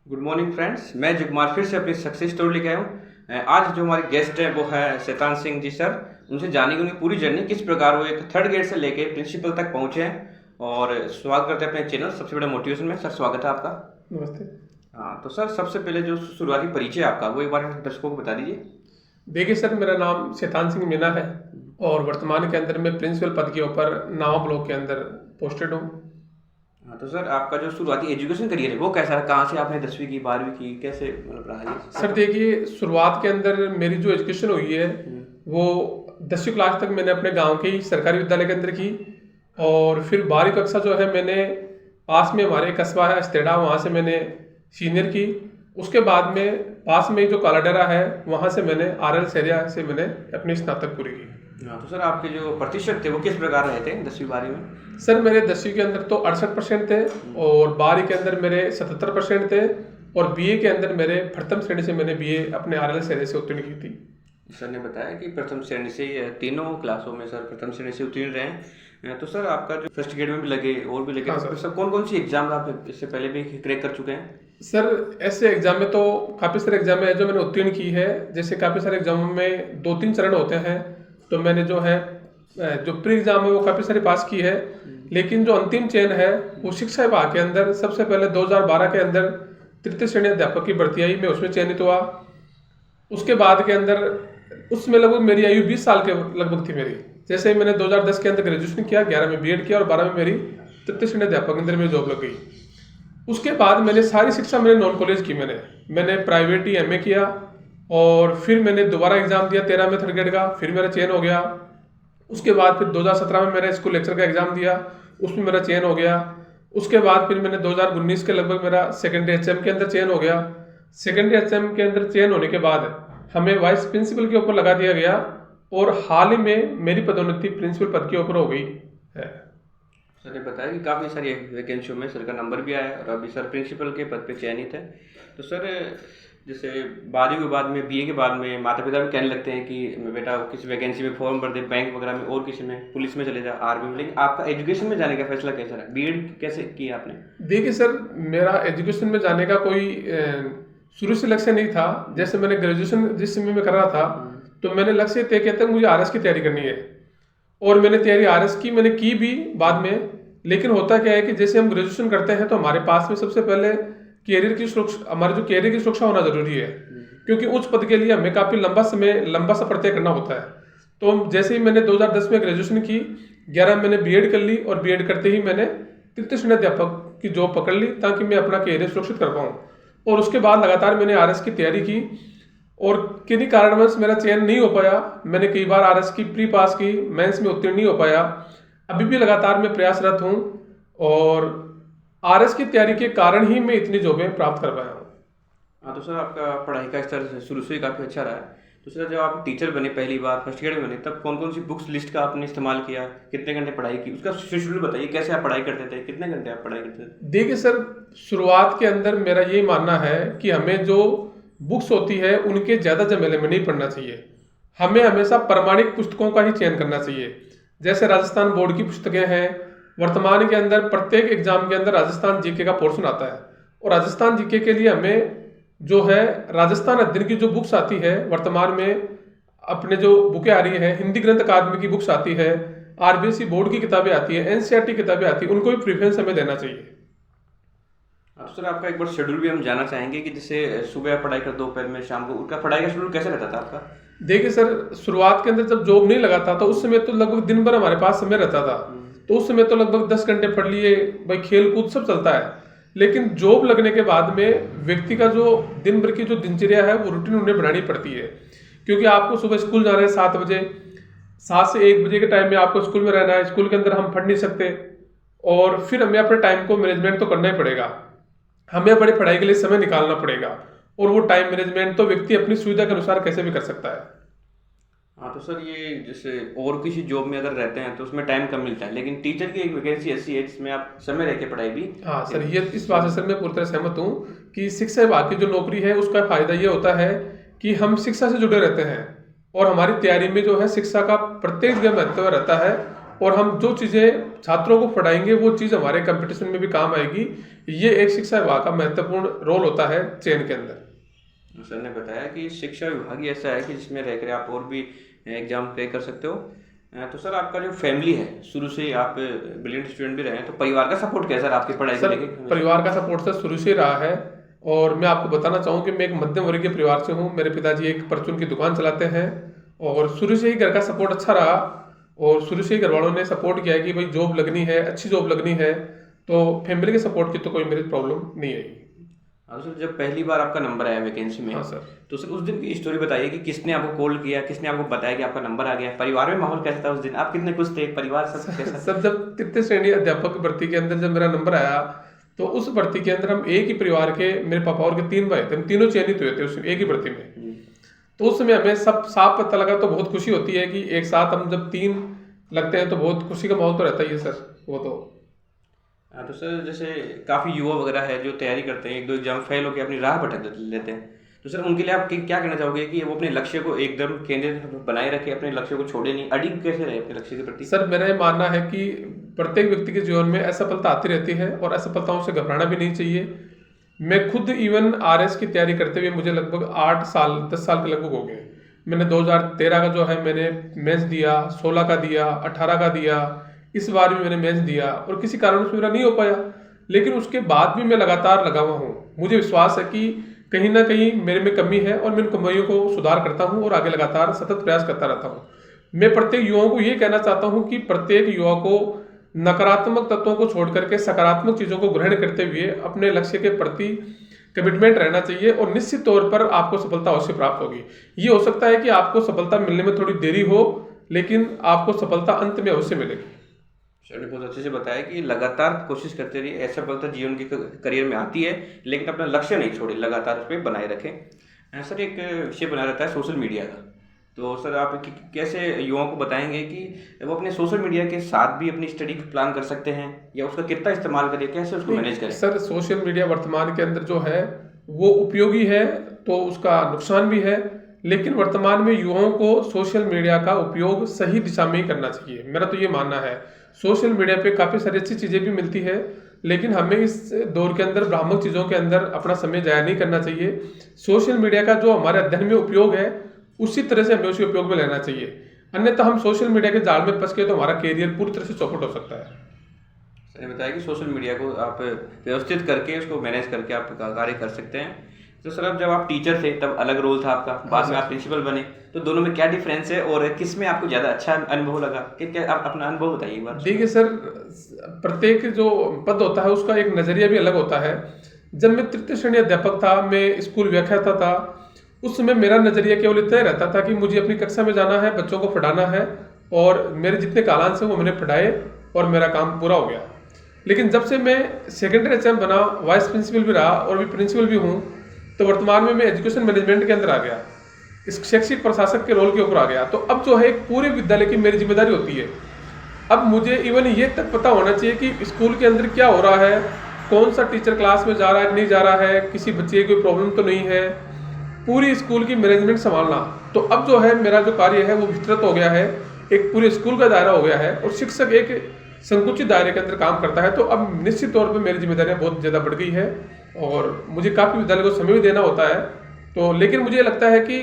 Good morning friends, मैं जुगमार फिर से अपनी सक्सेस स्टोरी लेके आया हूँ। आज जो हमारे गेस्ट हैं वो है शैतान सिंह जी सर। उनसे जानेंगे उनकी पूरी जर्नी किस प्रकार वो एक थर्ड ग्रेड से लेके प्रिंसिपल तक पहुँचे हैं। और स्वागत करते हैं अपने चैनल सबसे बड़ा मोटिवेशन में। सर स्वागत है आपका। नमस्ते। हाँ तो सर, सबसे पहले जो शुरुआती परिचय है आपका वो एक बार दर्शकों को बता दीजिए। देखिए सर, मेरा नाम शैतान सिंह मीना है और वर्तमान के अंदर मैं प्रिंसिपल पद के ऊपर नावा ब्लॉक के अंदर पोस्टेड हूँ। हाँ तो सर, आपका जो शुरुआती एजुकेशन करियर है वो कैसा है? कहाँ से आपने 10वीं की 12वीं की, कैसे मतलब रहा ये? सर देखिए, शुरुआत के अंदर मेरी जो एजुकेशन हुई है वो 10वीं क्लास तक मैंने अपने गांव के ही सरकारी विद्यालय के अंदर की। और फिर 12वीं कक्षा जो है मैंने पास में हमारे कस्बा है अस्तेड़ा, वहाँ से मैंने सीनियर की। उसके बाद में पास में ही जो कालाडेरा है वहाँ से मैंने RL सेरिया से मैंने अपनी स्नातक पूरी की। हाँ तो सर, आपके जो प्रतिशत थे वो किस प्रकार रहे थे 10वीं 12वीं में? सर मेरे 10वीं के अंदर तो 68% थे और 12वीं के अंदर मेरे 77% थे और BA के अंदर मेरे प्रथम श्रेणी से मैंने BA अपने RL सेरे से उत्तीर्ण की थी। सर ने बताया कि प्रथम श्रेणी से तीनों क्लासों में सर प्रथम श्रेणी से उत्तीर्ण रहे हैं। तो सर, आपका जो फर्स्ट ग्रेड में भी लगे और भी लगे, हाँ तो सर। सर कौन कौन सी एग्जाम आप इससे पहले भी क्रैक कर चुके हैं? सर ऐसे एग्जाम में तो काफ़ी सारे एग्जाम है जो मैंने उत्तीर्ण की है। जैसे काफ़ी सारे एग्जामों में 2-3 चरण होते हैं, तो मैंने जो है जो प्री एग्जाम है वो काफ़ी सारी पास की है। लेकिन जो अंतिम चयन है वो शिक्षा विभाग के अंदर सबसे पहले 2012 के अंदर तृतीय श्रेणी अध्यापक की भर्ती आई, मैं उसमें चयनित हुआ। उसके बाद के अंदर उसमें लगभग मेरी आयु 20 साल के लगभग थी मेरी। जैसे ही मैंने 2010 के अंदर ग्रेजुएशन किया, 11 में BEड किया और 12 में मेरी तृतीय श्रेणी अध्यापक के अंदर मेरी जॉब लग गई। उसके बाद मैंने सारी शिक्षा मैंने नॉन कॉलेज की, मैंने प्राइवेट ही MA किया और फिर मैंने दोबारा एग्जाम दिया 13 में थर्ड ग्रेड का, फिर मेरा चयन हो गया। उसके बाद फिर 2017 में मैंने स्कूल लेक्चर का एग्जाम दिया, उसमें मेरा चयन हो गया। उसके बाद फिर मैंने 2019 के लगभग मेरा सेकेंडरी HM के अंदर चयन हो गया। सेकेंडरी HM के अंदर चयन होने के बाद हमें वाइस प्रिंसिपल के ऊपर लगा दिया गया और हाल ही में मेरी पदोन्नति प्रिंसिपल पद के ऊपर हो गई है। सर ने बताया कि काफ़ी सारी वैकेंसियों में सर का नंबर भी आया और अभी सर प्रिंसिपल के पद पे चयनित है। तो सर, जैसे 12वीं के बाद में BA के बाद में माता पिता भी कहने लगते हैं कि बेटा किसी वैकेंसी में फॉर्म भर दे, बैंक वगैरह में, और किसी में पुलिस में चले जा, आर्मी में। लेकिन आपका एजुकेशन में जाने का फैसला कैसा रहा? BEड कैसे किया आपने? देखिए सर, मेरा एजुकेशन में जाने का कोई शुरू से लक्ष्य नहीं था। जैसे मैंने ग्रेजुएशन जिस समय में कर रहा था तो मैंने लक्ष्य तय किया था मुझे RS की तैयारी करनी है और मैंने तैयारी RS की मैंने की भी बाद में। लेकिन होता क्या है कि जैसे हम ग्रेजुएशन करते हैं तो हमारे पास में सबसे पहले कैरियर की सुरक्षा, हमारे जो कैरियर की सुरक्षा होना जरूरी है, क्योंकि उच्च पद के लिए हमें काफ़ी लंबा सफर तय करना होता है। तो जैसे ही मैंने 2010 में ग्रेजुएशन की, 11 मैंने BEड कर ली और BEड करते ही मैंने तृतीय श्रेणी अध्यापक की जॉब पकड़ ली ताकि मैं अपना कैरियर सुरक्षित कर पाऊँ। और उसके बाद लगातार मैंने RS की तैयारी की और किन्हीं कारणवश मेरा चयन नहीं हो पाया। मैंने कई बार RS की प्री पास की, मेंस में उत्तीर्ण नहीं हो पाया। अभी भी लगातार मैं प्रयासरत हूँ और RS की तैयारी के कारण ही मैं इतनी जॉबें प्राप्त कर पाया हूँ। हाँ तो सर, आपका पढ़ाई का स्तर शुरू से ही काफ़ी अच्छा रहा है। तो सर, जब आप टीचर बने पहली बार फर्स्ट ग्रेड में बने, तब कौन कौन सी बुक्स लिस्ट का आपने इस्तेमाल किया, कितने घंटे पढ़ाई की, उसका शेड्यूल बताइए। कैसे आप पढ़ाई करते थे, कितने घंटे आप पढ़ाई करते थे? देखिए सर, शुरुआत के अंदर मेरा यही मानना है कि हमें जो बुक्स होती है उनके ज़्यादा झमेले में नहीं पढ़ना चाहिए। हमें हमेशा प्रमाणिक पुस्तकों का ही चयन करना चाहिए। जैसे राजस्थान बोर्ड की पुस्तकें हैं, वर्तमान के अंदर प्रत्येक एग्जाम के अंदर राजस्थान GK का पोर्शन आता है और राजस्थान GK के लिए हमें जो है राजस्थान अध्ययन की जो बुक्स आती है, वर्तमान में अपने जो बुकें आ रही है, हिंदी ग्रंथ अकादमी की बुक्स आती है, RBSE बोर्ड की किताबें आती है, NCERT किताबें आती है, उनको भी प्रेफरेंस हमें देना चाहिए। हाँ तो सर, आपका एक बार शेड्यूल भी हम जानना चाहेंगे कि जैसे सुबह पढ़ाई कर, दोपहर में, शाम को, उनका पढ़ाई का शेड्यूल कैसे रहता था आपका? देखिए सर, शुरुआत के अंदर जब जॉब नहीं लगा था तो उस समय तो लगभग दिन भर हमारे पास समय रहता था। तो उस समय तो लगभग 10 घंटे पढ़ लिए, भाई खेल कूद सब चलता है। लेकिन जॉब लगने के बाद में व्यक्ति का जो दिन भर की जो दिनचर्या है वो रूटीन उन्हें बनानी पड़ती है, क्योंकि आपको सुबह स्कूल जाना है 7 बजे, 7 से 1 बजे के टाइम में आपको स्कूल में रहना है। स्कूल के अंदर हम पढ़ नहीं सकते और फिर हमें अपने टाइम को मैनेजमेंट तो करना ही पड़ेगा। हमें अपनी पढ़ाई के लिए समय निकालना पड़ेगा और वो टाइम मैनेजमेंट तो व्यक्ति अपनी सुविधा के अनुसार कैसे भी कर सकता है। हाँ तो सर, ये जैसे और किसी जॉब में अगर रहते हैं तो उसमें टाइम कम मिलता है, लेकिन टीचर की एक वैकेंसी ऐसी है जिसमें आप समय रह के पढ़ाई भी। हाँ सर, ये इस बात से सर मैं पूरी तरह सहमत हूँ कि शिक्षा विभाग की जो नौकरी है उसका फायदा ये होता है कि हम शिक्षा से जुड़े रहते हैं और हमारी तैयारी में जो है शिक्षा का प्रत्येक जगह महत्व रहता है और हम जो चीज़ें छात्रों को पढ़ाएंगे वो चीज़ हमारे कंपटीशन में भी काम आएगी। ये एक शिक्षा विभाग का महत्वपूर्ण रोल होता है चयन के अंदर। सर ने बताया कि शिक्षा विभाग ही ऐसा है कि जिसमें रहकर आप और भी एग्जाम क्रैक कर सकते हो। तो सर आपका जो फैमिली है, शुरू से ही आप ब्रिलियंट स्टूडेंट भी रहे हैं, तो परिवार का सपोर्ट कैसा रहा आपकी पढ़ाई को सर लेकर? परिवार का सपोर्ट सर शुरू से ही रहा है। और मैं आपको बताना चाहूँ कि मैं एक मध्यम वर्गीय परिवार से हूँ। मेरे पिताजी एक परचून की दुकान चलाते हैं और शुरू से ही घर का सपोर्ट अच्छा रहा। और शुरू से ही घर वालों ने सपोर्ट किया है कि भाई जॉब लगनी है, अच्छी जॉब लगनी है, तो फैमिली के सपोर्ट की तो कोई मेरी प्रॉब्लम नहीं आई। हाँ सर, जब पहली बार आपका नंबर आया वैकेंसी में, हाँ सर। तो सर उस दिन की स्टोरी बताइए कि किसने आपको कॉल किया, किसने आपको बताया कि आपका नंबर आ गया, परिवार में माहौल कैसा था उस दिन, आप कितने खुश थे, परिवार सब कैसा? सब जब तृतीय श्रेणी अध्यापक भर्ती के अंदर जब मेरा नंबर आया तो उस भर्ती के अंदर हम एक ही परिवार के, मेरे पापा और के 3 भाई थे, हम तीनों चयनित हुए थे उस एक ही भर्ती में। तो उस समय हमें सब साफ पता लगा तो बहुत खुशी होती है कि एक साथ हम जब 3 लगते हैं तो बहुत खुशी का माहौल तो रहता ही है सर। वो तो हाँ, तो सर जैसे काफ़ी युवा वगैरह है जो तैयारी करते हैं, 1-2 एग्जाम फेल होकर अपनी राह भटक लेते हैं, तो सर उनके लिए आप क्या कहना चाहोगे कि वो अपने लक्ष्य को एकदम केंद्रित बनाए रखे, अपने लक्ष्य को छोड़े नहीं, अडिग कैसे रहे अपने लक्ष्य के प्रति? सर मेरा ये मानना है कि प्रत्येक व्यक्ति के जीवन में असफलता आती रहती है और असफलताओं से घबराना भी नहीं चाहिए। मैं खुद इवन आरएस की तैयारी करते हुए मुझे लगभग 8 साल 10 साल के लगभग हो गए। मैंने 2013 का जो है मैंने मेंस दिया, 16 का दिया, 18 का दिया, इस बार भी मैंने मेंस दिया और किसी कारण से मेरा नहीं हो पाया। लेकिन उसके बाद भी मैं लगातार लगा हुआ हूँ। मुझे विश्वास है कि कहीं ना कहीं मेरे में कमी है और मैं उन कमियों को सुधार करता हूँ और आगे लगातार सतत प्रयास करता रहता हूँ। मैं प्रत्येक युवाओं को ये कहना चाहता हूँ कि प्रत्येक युवा को नकारात्मक तत्वों को छोड़ करके सकारात्मक चीज़ों को ग्रहण करते हुए अपने लक्ष्य के प्रति कमिटमेंट रहना चाहिए और निश्चित तौर पर आपको सफलता अवश्य प्राप्त होगी। ये हो सकता है कि आपको सफलता मिलने में थोड़ी देरी हो, लेकिन आपको सफलता अंत में अवश्य मिलेगी। सर ने बहुत अच्छे से बताया कि लगातार कोशिश करते रहिए, असफलता जीवन के करियर में आती है, लेकिन अपना लक्ष्य नहीं छोड़े, लगातार उस पर बनाए रखें। सर एक विषय बना रहता है सोशल मीडिया का, तो सर आप कैसे युवाओं को बताएंगे कि वो अपने सोशल मीडिया के साथ भी अपनी स्टडी प्लान कर सकते हैं या उसका कितना इस्तेमाल करें, कैसे उसको मैनेज करें? सर सोशल मीडिया वर्तमान के अंदर जो है वो उपयोगी है तो उसका नुकसान भी है, लेकिन वर्तमान में युवाओं को सोशल मीडिया का उपयोग सही दिशा में ही करना चाहिए। मेरा तो ये मानना है। सोशल मीडिया पे काफ़ी सारी अच्छी चीज़ें भी मिलती है, लेकिन हमें इस दौर के अंदर भ्रामक चीज़ों के अंदर अपना समय जाया नहीं करना चाहिए। सोशल मीडिया का जो हमारे अध्ययन में उपयोग है उसी तरह से हमें उसी उपयोग में लेना चाहिए, अन्यथा हम सोशल मीडिया के जाल में फंस के तो हमारा कैरियर पूरी तरह से चौपट हो सकता है। सर ने बताया कि सोशल मीडिया को आप व्यवस्थित करके उसको मैनेज करके आप कार्य कर सकते हैं। तो सर अब जब आप टीचर थे तब अलग रोल था आपका, बाद में आप प्रिंसिपल बने, तो दोनों में क्या डिफरेंस है और किस में आपको ज़्यादा अच्छा अनुभव लगा? क्या आप अपना अनुभव बताइए एक बार। देखिए सर, प्रत्येक जो पद होता है उसका एक नज़रिया भी अलग होता है। जब मैं तृतीय श्रेणी अध्यापक था, मैं स्कूल व्याख्याता था, उस समय मेरा नज़रिया केवल इतना ही रहता था कि मुझे अपनी कक्षा में जाना है, बच्चों को पढ़ाना है और मेरे जितने कालांश हैं वो मैंने पढ़ाए और मेरा काम पूरा हो गया। लेकिन जब से मैं सेकेंडरी एचएम बना, वाइस प्रिंसिपल भी रहा और भी प्रिंसिपल भी हूँ, तो वर्तमान में मैं एजुकेशन मैनेजमेंट के अंदर आ गया, इस शैक्षिक प्रशासक के रोल के ऊपर आ गया। तो अब जो है एक पूरे विद्यालय की मेरी जिम्मेदारी होती है। अब मुझे इवन ये तक पता होना चाहिए कि स्कूल के अंदर क्या हो रहा है, कौन सा टीचर क्लास में जा रहा है नहीं जा रहा है, किसी बच्चे की कोई प्रॉब्लम तो नहीं है, पूरी स्कूल की मैनेजमेंट संभालना। तो अब जो है मेरा जो कार्य है वो विस्तृत हो गया है, एक पूरे स्कूल का दायरा हो गया है और शिक्षक एक संकुचित दायरे के अंदर काम करता है। तो अब निश्चित तौर पर मेरी जिम्मेदारियाँ बहुत ज़्यादा बढ़ गई है और मुझे काफ़ी विद्यालय को समय भी देना होता है। तो लेकिन मुझे लगता है कि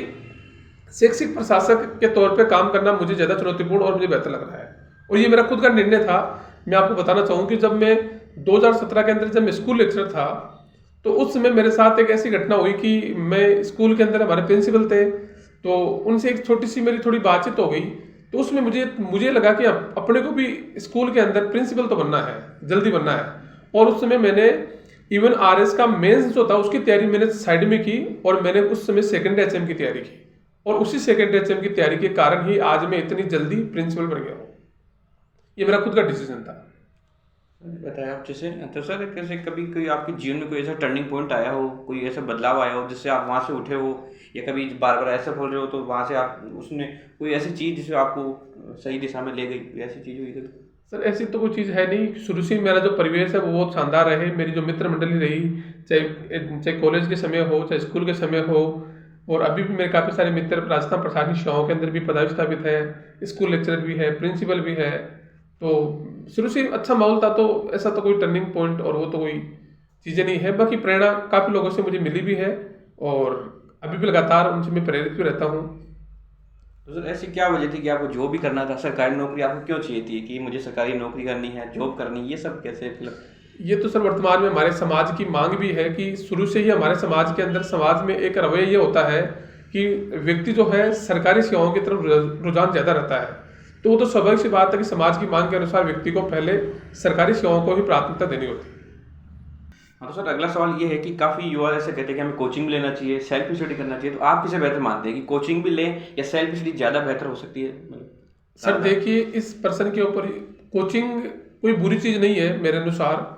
शैक्षिक प्रशासक के तौर पे काम करना मुझे ज़्यादा चुनौतीपूर्ण और मुझे बेहतर लग रहा है और ये मेरा खुद का निर्णय था। मैं आपको बताना चाहूँ कि जब मैं 2017 के अंदर जब मैं स्कूल लेक्चरर था, तो उस समय मेरे साथ एक ऐसी घटना हुई कि मैं स्कूल के अंदर, हमारे प्रिंसिपल थे, तो उनसे एक छोटी सी मेरी थोड़ी बातचीत हो गई। तो उसमें मुझे लगा कि अपने को भी स्कूल के अंदर प्रिंसिपल तो बनना है, जल्दी बनना है। और उस समय मैंने इवन आरएस का मेंस जो था उसकी तैयारी मैंने साइड में की और मैंने उस समय सेकेंडरी एचएम की तैयारी की और उसी सेकेंडरी एचएम की तैयारी के कारण ही आज मैं इतनी जल्दी प्रिंसिपल बन गया हूँ। ये मेरा खुद का डिसीजन था। बताया आप जैसे, तो सर कैसे कभी कोई आपके जीवन में कोई ऐसा टर्निंग पॉइंट आया हो, कोई ऐसा बदलाव आया हो जिससे आप वहाँ से उठे हो, या कभी बार बार ऐसा बोल रहे हो तो वहाँ से आप उसने कोई ऐसी चीज़ जिससे आपको सही दिशा में ले गई, ऐसी चीज़ हुई कभी? सर ऐसी तो कोई चीज़ है नहीं। शुरू से मेरा जो परिवेश है वो बहुत शानदार रहे, मेरी जो मित्र मंडली रही, चाहे कॉलेज के समय हो, चाहे स्कूल के समय हो, और अभी भी मेरे काफ़ी सारे मित्र राजस्थान प्रशासनिक सेवाओं के अंदर भी पदस्थापित है, स्कूल लेक्चरर भी है, प्रिंसिपल भी है। तो शुरू से अच्छा माहौल था, तो ऐसा तो कोई टर्निंग पॉइंट और वो तो कोई चीज़ें नहीं है। बाकी प्रेरणा काफ़ी लोगों से मुझे मिली भी है और अभी भी लगातार उनसे मैं प्रेरित भी रहता हूँ। तो सर ऐसी क्या वजह थी कि आपको जॉब भी करना था, सरकारी नौकरी आपको क्यों चाहिए थी कि मुझे सरकारी नौकरी करनी है, जॉब करनी, ये सब कैसे मतलब? ये तो सर वर्तमान में हमारे समाज की मांग भी है कि शुरू से ही हमारे समाज के अंदर समाज में एक रवैया ये होता है कि व्यक्ति जो है सरकारी सेवाओं की तरफ रुझान ज़्यादा रहता है। तो वो तो स्वाभाविक सी बात है कि समाज की मांग के अनुसार व्यक्ति को पहले सरकारी सेवाओं को ही प्राथमिकता देनी होती है। हाँ, तो सर अगला सवाल ये है कि काफ़ी युवा ऐसे कहते हैं कि हमें कोचिंग भी लेना चाहिए, सेल्फ स्टडी करना चाहिए, तो आप किसे बेहतर मानते हैं कि कोचिंग भी लें या सेल्फ स्टडी ज़्यादा बेहतर हो सकती है मतलब? सर देखिए, इस प्रश्न के ऊपर कोचिंग कोई बुरी चीज़ नहीं है मेरे अनुसार।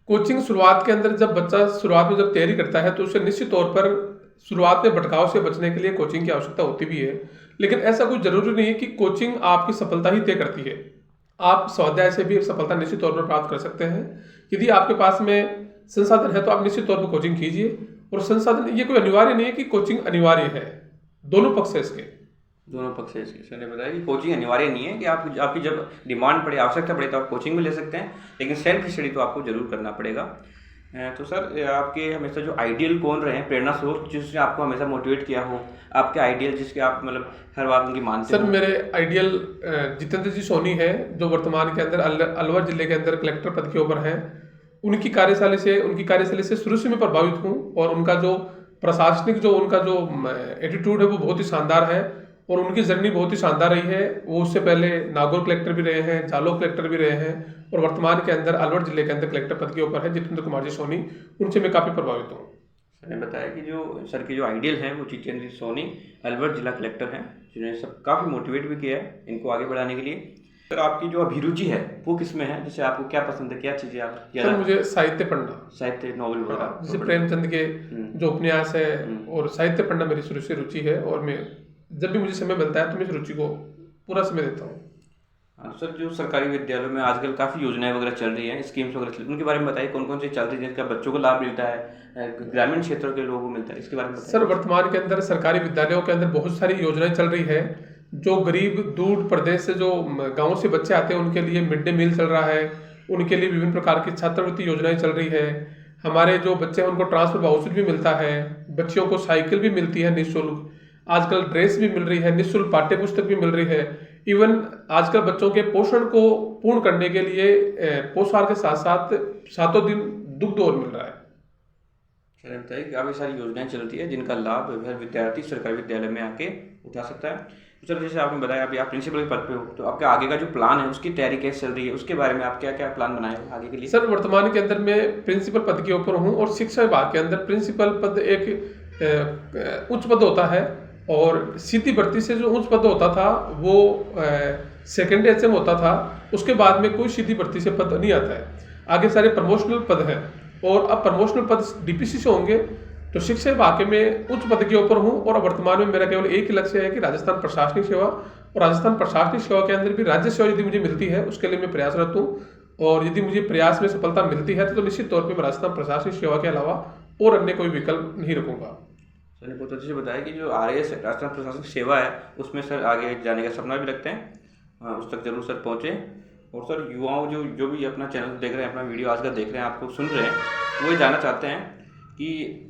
कोचिंग शुरुआत के अंदर जब बच्चा शुरुआत में जब तैयारी करता है तो उसे निश्चित तौर पर शुरुआत में भटकाव से बचने के लिए कोचिंग की आवश्यकता होती भी है। लेकिन ऐसा कुछ जरूरी नहीं है कि कोचिंग आपकी सफलता ही तय करती है। आप स्वाध्याय से भी सफलता निश्चित तौर पर प्राप्त कर सकते हैं। यदि आपके पास में संसाधन है तो आप निश्चित तौर पर कोचिंग कीजिए। और संसाधन ये कोई अनिवार्य नहीं है कि कोचिंग अनिवार्य है, दोनों पक्ष है इसके। दोनों पक्ष है इसके। सर ने बताया कि कोचिंग अनिवार्य नहीं है कि आपकी जब डिमांड पड़े, आवश्यकता पड़े तो आप कोचिंग भी ले सकते हैं, लेकिन सेल्फ स्टडी तो आपको जरूर करना पड़ेगा। तो सर आपके हमेशा जो आइडियल कौन रहे हैं, प्रेरणा स्रोत जिसने आपको हमेशा मोटिवेट किया हो, आपके आइडियल जिसके आप मतलब हर बात उनकी मानते सर हो? मेरे आइडियल जितेंद्र जी सोनी है, जो वर्तमान के अंदर अलवर जिले के अंदर कलेक्टर पद के ऊपर हैं। उनकी कार्यशैली से शुरू से मैं प्रभावित हूँ और उनका जो प्रशासनिक जो उनका जो एटीट्यूड है वो बहुत ही शानदार है और उनकी जर्नी बहुत ही शानदार रही है। वो उससे पहले नागौर कलेक्टर भी रहे हैं, जालौर कलेक्टर भी रहे हैं और वर्तमान के अंदर अलवर जिले के अंदर कलेक्टर पद के ऊपर है जितेंद्र कुमार जी सोनी। उनसे मैं काफ़ी प्रभावित हूँ। सर ने बताया कि जो सर के जो आइडियल हैं वो जितेंद्र सोनी अलवर जिला कलेक्टर हैं, जिन्होंने सब काफ़ी मोटिवेट भी किया है इनको आगे बढ़ाने के लिए। सर आपकी जो अभिरुचि है वो किस में है, जैसे आपको क्या पसंद है, क्या चीज़ें आप सर ज़्यादा? मुझे साहित्य पढ़ना, साहित्य, नॉवल वगैरह जैसे प्रेमचंद के जो उपन्यास है और साहित्य पढ़ना मेरी शुरू से रुचि है और मैं जब भी मुझे समय मिलता है तो मैं इस रुचि को पूरा समय देता हूँ। हाँ सर, जो सरकारी विद्यालयों में आजकल काफ़ी योजनाएं वगैरह चल रही हैं, स्कीम्स वगैरह चल रही हैं, उनके बारे में बताइए कौन कौन सी चल रही है जिनका बच्चों को लाभ मिलता है, ग्रामीण क्षेत्रों के लोगों को मिलता है, इसके बारे में बताइए। सर वर्तमान के अंदर सरकारी विद्यालयों के अंदर बहुत सारी योजनाएं चल रही है। जो गरीब दूर प्रदेश से जो गाँव से बच्चे आते हैं उनके लिए मिड डे मील चल रहा है, उनके लिए विभिन्न प्रकार की छात्रवृत्ति योजनाएं चल रही है। हमारे जो बच्चे हैं उनको ट्रांसफर वाउचर भी मिलता है, बच्चियों को साइकिल भी मिलती है निःशुल्क, आजकल ड्रेस भी मिल रही है, निःशुल्क पाठ्य पुस्तक भी मिल रही है। इवन आजकल बच्चों के पोषण को पूर्ण करने के लिए पोषाहार के साथ साथ 7 दिन दुग्ध और मिल रहा है। सर बताइए कि काफ़ी सारी योजनाएं चलती है जिनका लाभ हर विद्यार्थी सरकारी विद्यालय में आके उठा सकता है। तो सर जैसे आपने बताया अभी आप प्रिंसिपल के पद पे हो, तो आपका आगे का जो प्लान है उसकी तैयारी कैसे चल रही है, उसके बारे में आप क्या क्या प्लान बनाए हो आगे के लिए? सर वर्तमान के अंदर मैं प्रिंसिपल पद के ऊपर हूँ और शिक्षा विभाग के अंदर प्रिंसिपल पद एक उच्च पद होता है और सीधी भर्ती से जो उच्च पद होता था वो सेकेंड एचएम होता था। उसके बाद में कोई सीधी भर्ती से पद नहीं आता है, आगे सारे प्रमोशनल पद हैं और अब प्रमोशनल पद डीपीसी से होंगे। तो शिक्षा विभाग में उच्च पद के ऊपर हूँ और वर्तमान में मेरा केवल एक ही लक्ष्य है कि राजस्थान प्रशासनिक सेवा, और राजस्थान प्रशासनिक सेवा के अंदर भी राज्य सेवा यदि मुझे मिलती है उसके लिए मैं प्रयासरत हूँ और यदि मुझे प्रयास में सफलता मिलती है तो निश्चित तौर पर मैं राजस्थान प्रशासनिक सेवा के अलावा और अन्य कोई विकल्प नहीं रखूंगा। सर ने बहुत अच्छे से बताया कि जो RAS राजस्थान प्रशासनिक सेवा है उसमें सर आगे जाने का सपना भी रखते हैं, उस तक जरूर सर पहुँचे। और सर युवाओं जो भी अपना चैनल देख रहे हैं, अपना वीडियो आज का देख रहे हैं, आपको सुन रहे हैं, वो ये जानना चाहते हैं कि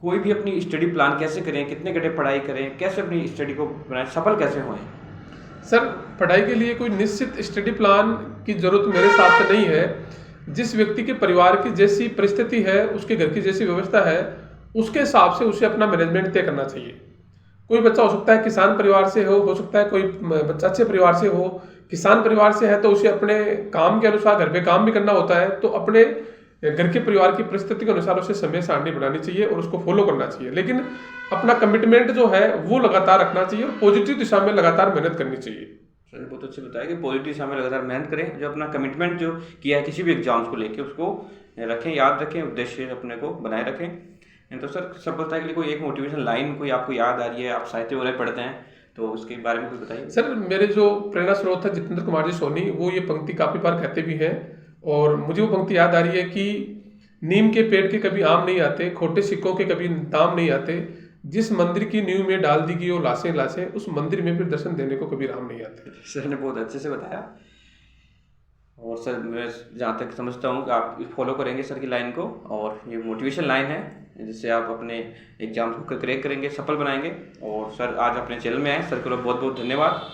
कोई भी अपनी स्टडी प्लान कैसे करें, कितने घंटे पढ़ाई करें, कैसे अपनी स्टडी को बनाएं, सफल कैसे हों? सर पढ़ाई के लिए कोई निश्चित स्टडी प्लान की जरूरत मेरे हिसाब से नहीं है। जिस व्यक्ति के परिवार की जैसी परिस्थिति है, उसके घर की जैसी व्यवस्था है, उसके हिसाब से उसे अपना मैनेजमेंट तय करना चाहिए। कोई बच्चा हो सकता है किसान परिवार से हो सकता है कोई बच्चा अच्छे परिवार से हो। किसान परिवार से है तो उसे अपने काम के अनुसार घर पे काम भी करना होता है, तो अपने घर के परिवार की परिस्थिति के अनुसार उसे समय सारणी बनानी चाहिए और उसको फॉलो करना चाहिए। लेकिन अपना कमिटमेंट जो है वो लगातार रखना चाहिए और पॉजिटिव दिशा में लगातार मेहनत करनी चाहिए। सर ने बहुत अच्छे बताया कि पॉजिटिव दिशा में लगातार मेहनत करें, जो अपना कमिटमेंट जो किया है किसी भी एग्जाम्स को लेके उसको रखें, याद रखें, उद्देश्य अपने को बनाए रखें। तो सर सफलता के लिए कोई एक मोटिवेशन लाइन कोई आपको याद आ रही है, आप साहित्य वगैरह पढ़ते हैं तो उसके बारे में कुछ बताइए। सर मेरे जो प्रेरणा स्रोत है जितेंद्र कुमार जी सोनी, वो ये पंक्ति काफ़ी बार कहते भी हैं और मुझे वो पंक्ति याद आ रही है कि नीम के पेड़ के कभी आम नहीं आते, खोटे सिक्कों के कभी दाम नहीं आते, जिस मंदिर की नींव में डाल दी गई वो लाशें लाशें, उस मंदिर में फिर दर्शन देने को कभी राम नहीं आते। सर ने बहुत अच्छे से बताया और सर मैं जहाँ तक समझता हूँ कि आप फॉलो करेंगे सर की लाइन को, और ये मोटिवेशन लाइन है जिससे आप अपने एग्जाम को क्रैक करेंगे, सफल बनाएंगे। और सर आज अपने चैनल में आए, सर को बहुत बहुत धन्यवाद।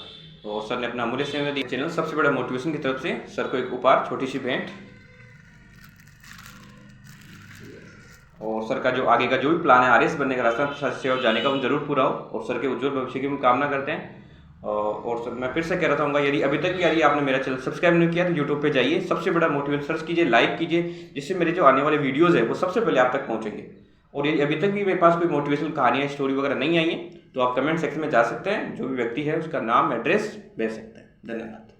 और सर ने अपना अमूल्य समय दिया चैनल सबसे बड़ा मोटिवेशन की तरफ से सर को एक उपहार, छोटी सी भेंट। और सर का जो आगे का जो भी प्लान है आरएस बनने का, रास्ता से और जाने का, वो जरूर पूरा हो, और सर के उज्जवल भविष्य की हम कामना करते हैं। और सर मैं फिर से कह रहा हूँ, यदि अभी तक भी यदि आपने मेरा चैनल सब्सक्राइब नहीं किया तो यूट्यूब पे जाइए, सबसे बड़ा मोटिवेशन सर्च कीजिए, लाइक कीजिए, जिससे मेरे जो आने वाले वीडियोस है वो सबसे पहले आप तक पहुँचेंगे। और यदि अभी तक भी मेरे पास कोई मोटिवेशनल कहानियाँ, स्टोरी वगैरह नहीं आई है तो आप कमेंट सेक्शन में जा सकते हैं, जो भी व्यक्ति है उसका नाम, एड्रेस भेज सकते हैं। धन्यवाद।